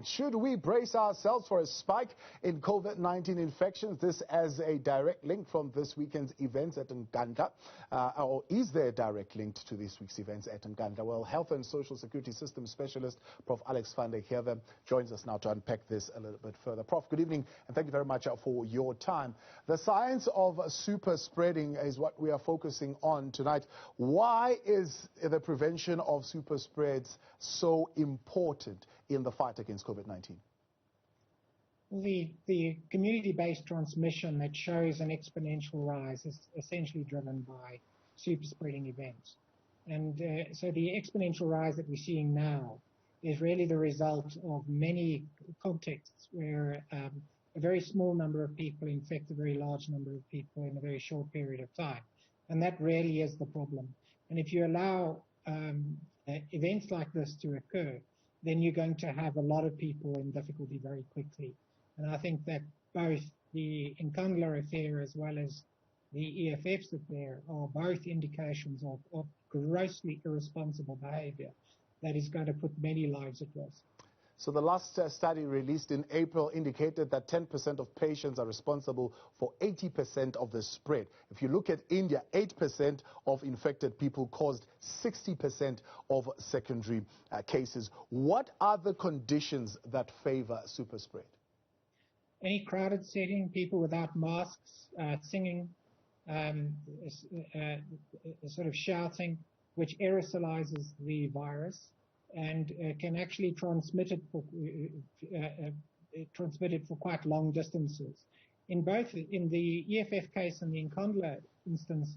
Should we brace ourselves for a spike in COVID-19 infections? This as a direct link from this weekend's events at Nkandla. Or is there a direct link to this week's events at Nkandla? Well, Health and Social Security System Specialist Prof. Heever joins us now to unpack this a little bit further. Prof, good evening, and thank you very much for your time. The science of super spreading is what we are focusing on tonight. Why is the prevention of super spreads so important in the fight against COVID-19? The community-based transmission that shows an exponential rise is essentially driven by super spreading events. And so the exponential rise that we're seeing now is really the result of many contexts where a very small number of people infect a very large number of people in a very short period of time. And that really is the problem. And if you allow events like this to occur, then you're going to have a lot of people in difficulty very quickly. And I think that both the Nkandla affair as well as the EFF's affair are both indications of grossly irresponsible behavior that is going to put many lives at risk. So the last study released in April indicated that 10% of patients are responsible for 80% of the spread. If you look at India, 8% of infected people caused 60% of secondary cases. What are the conditions that favor super spread? Any crowded setting, people without masks, singing, sort of shouting, which aerosolizes the virus and can actually transmit it for quite long distances. In the EFF case and the Nkandla instance,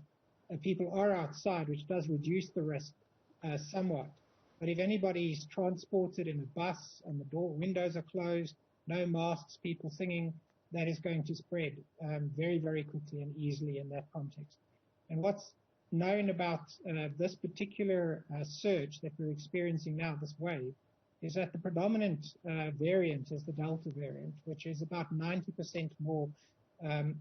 people are outside, which does reduce the risk somewhat. But if anybody is transported in a bus and the windows are closed, no masks, people singing, that is going to spread very, very quickly and easily in that context. And what's known about this particular surge that we're experiencing now, this wave, is that the predominant variant is the Delta variant, which is about 90% more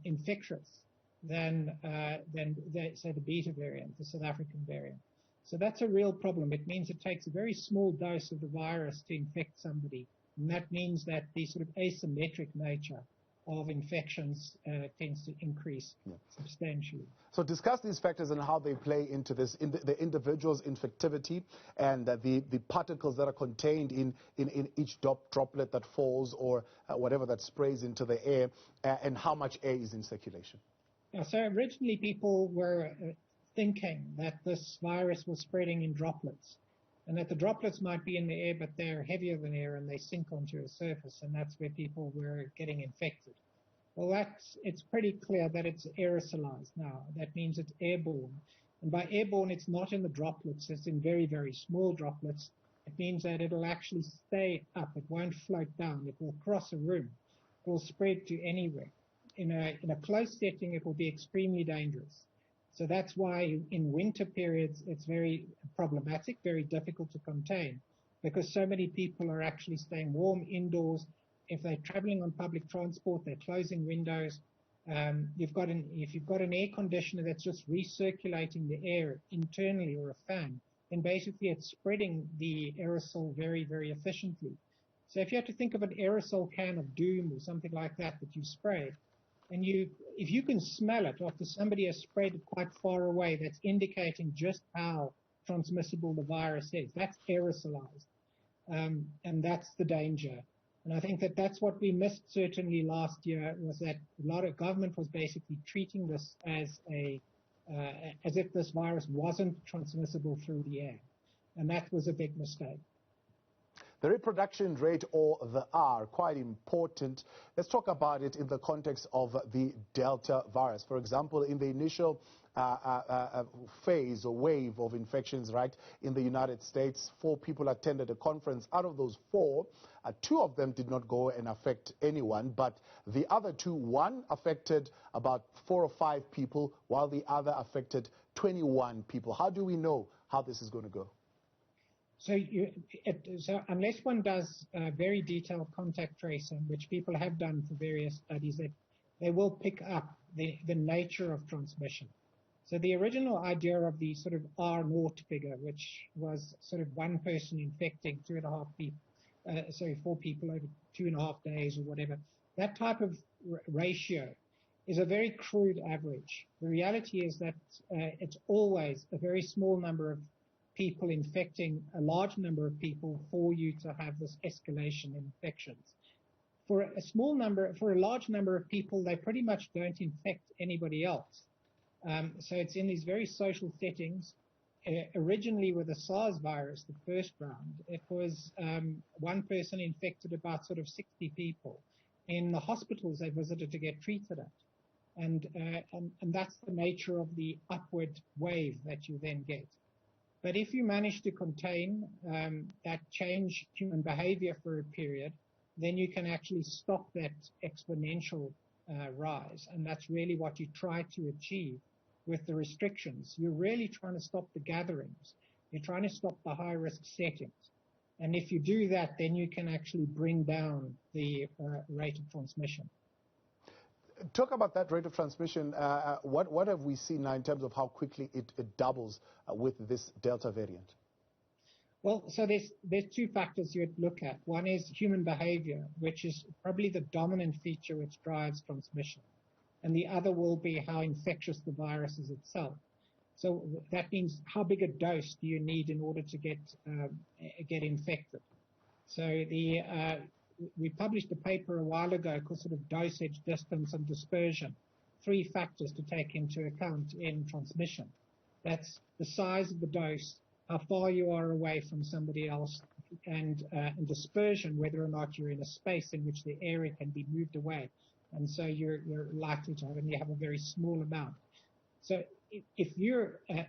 infectious than say, the Beta variant, the South African variant. So that's a real problem. It means it takes a very small dose of the virus to infect somebody. And that means that the sort of asymmetric nature of infections tends to increase substantially. So discuss these factors and how they play into this, the individual's infectivity and the particles that are contained in each droplet that falls or whatever that sprays into the air, and how much air is in circulation. Yeah, so originally people were thinking that this virus was spreading in droplets, and that the droplets might be in the air, but they're heavier than air and they sink onto a surface, and that's where people were getting infected. Well, it's pretty clear that it's aerosolized now. That means it's airborne. And by airborne, it's not in the droplets, it's in very, very small droplets. It means that it'll actually stay up. It won't float down. It will cross a room. It will spread to anywhere. In a close setting, it will be extremely dangerous. So that's why in winter periods, it's very problematic, very difficult to contain, because so many people are actually staying warm indoors. If they're traveling on public transport, they're closing windows. If you've got an air conditioner that's just recirculating the air internally or a fan, then basically it's spreading the aerosol very, very efficiently. So if you have to think of an aerosol can of doom or something like that you spray, and if you can smell it after somebody has sprayed it quite far away, that's indicating just how transmissible the virus is. That's aerosolized. And that's the danger. And I think that that's what we missed certainly last year, was that a lot of government was basically treating this as if this virus wasn't transmissible through the air. And that was a big mistake. The reproduction rate, or the R, quite important. Let's talk about it in the context of the Delta virus. For example, in the initial phase or wave of infections, right, in the United States, 4 people attended a conference. Out of those 4, 2 of them did not go and affect anyone, but the other 2, one affected about 4 or 5 people, while the other affected 21 people. How do we know how this is going to go? So unless one does very detailed contact tracing, which people have done for various studies, they will pick up the nature of transmission. So the original idea of the sort of R0 figure, which was sort of one person infecting 2.5 people, 4 people over 2.5 days or whatever. That type of ratio is a very crude average. The reality is that it's always a very small number of people infecting a large number of people for you to have this escalation in infections. For a large number of people, they pretty much don't infect anybody else. So it's in these very social settings. Originally with the SARS virus, the first round, it was one person infected about sort of 60 people in the hospitals they visited to get treated at. And that's the nature of the upward wave that you then get. But if you manage to contain that change human behavior for a period, then you can actually stop that exponential rise. And that's really what you try to achieve with the restrictions. You're really trying to stop the gatherings. You're trying to stop the high-risk settings. And if you do that, then you can actually bring down the rate of transmission. Talk about that rate of transmission. What have we seen now in terms of how quickly it doubles with this Delta variant? Well, so there's 2 factors you'd look at. One is human behavior, which is probably the dominant feature which drives transmission. And the other will be how infectious the virus is itself. So that means how big a dose do you need in order to get infected. So we published a paper a while ago called sort of dosage, distance, and dispersion. 3 factors to take into account in transmission. That's the size of the dose, how far you are away from somebody else, and dispersion, whether or not you're in a space in which the area can be moved away. And so you're likely to only have a very small amount. So if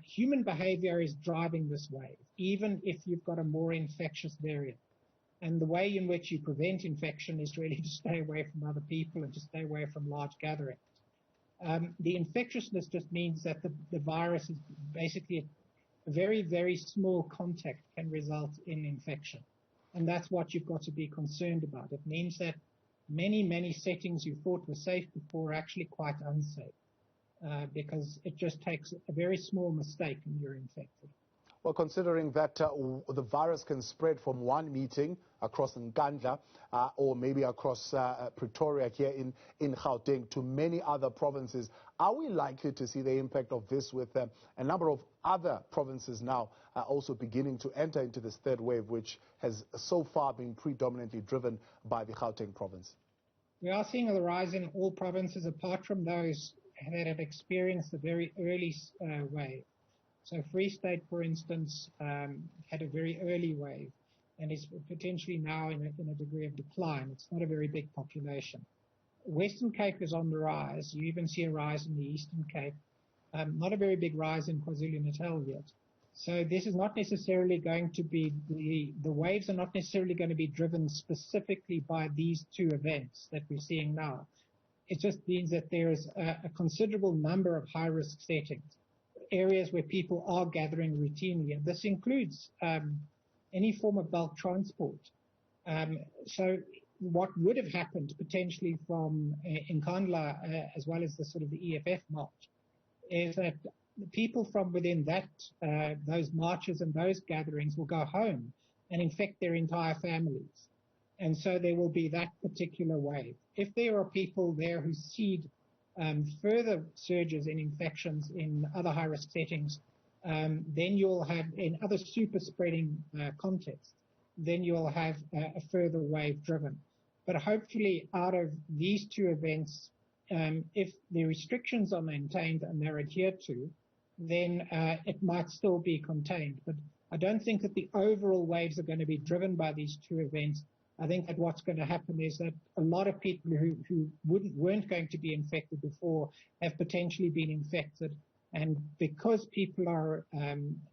human behavior is driving this wave, even if you've got a more infectious variant. And the way in which you prevent infection is really to stay away from other people and to stay away from large gatherings. The infectiousness just means that the virus is basically a very, very small contact can result in infection. And that's what you've got to be concerned about. It means that many, many settings you thought were safe before are actually quite unsafe because it just takes a very small mistake and you're infected. Well, considering that the virus can spread from one meeting across Nkandla or maybe across Pretoria here in Gauteng to many other provinces, are we likely to see the impact of this with a number of other provinces now also beginning to enter into this third wave, which has so far been predominantly driven by the Gauteng province? We are seeing a rise in all provinces apart from those that have experienced a very early wave. So Free State, for instance, had a very early wave and is potentially now in a degree of decline. It's not a very big population. Western Cape is on the rise. You even see a rise in the Eastern Cape. Not a very big rise in KwaZulu-Natal yet. So this is not necessarily going to be, the waves are not necessarily going to be driven specifically by these 2 events that we're seeing now. It just means that there's a considerable number of high-risk settings, areas where people are gathering routinely. And this includes any form of bulk transport. So what would have happened potentially from Nkandla as well as the sort of the EFF march is that people from within those marches and those gatherings will go home and infect their entire families. And so there will be that particular wave. If there are people there who seed further surges in infections in other high-risk settings, then you'll have, in other super spreading contexts, then you'll have a further wave driven. But hopefully out of these 2 events, if the restrictions are maintained and they're adhered to, then it might still be contained. But I don't think that the overall waves are going to be driven by these 2 events. I think that what's going to happen is that a lot of people who weren't going to be infected before have potentially been infected. And because people are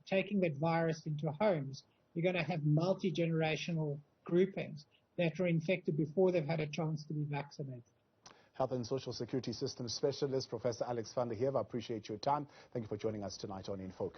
taking that virus into homes, you're going to have multi-generational groupings that are infected before they've had a chance to be vaccinated. Health and Social Security Systems Specialist, Professor Alex van der Heever, I appreciate your time. Thank you for joining us tonight on In Focus.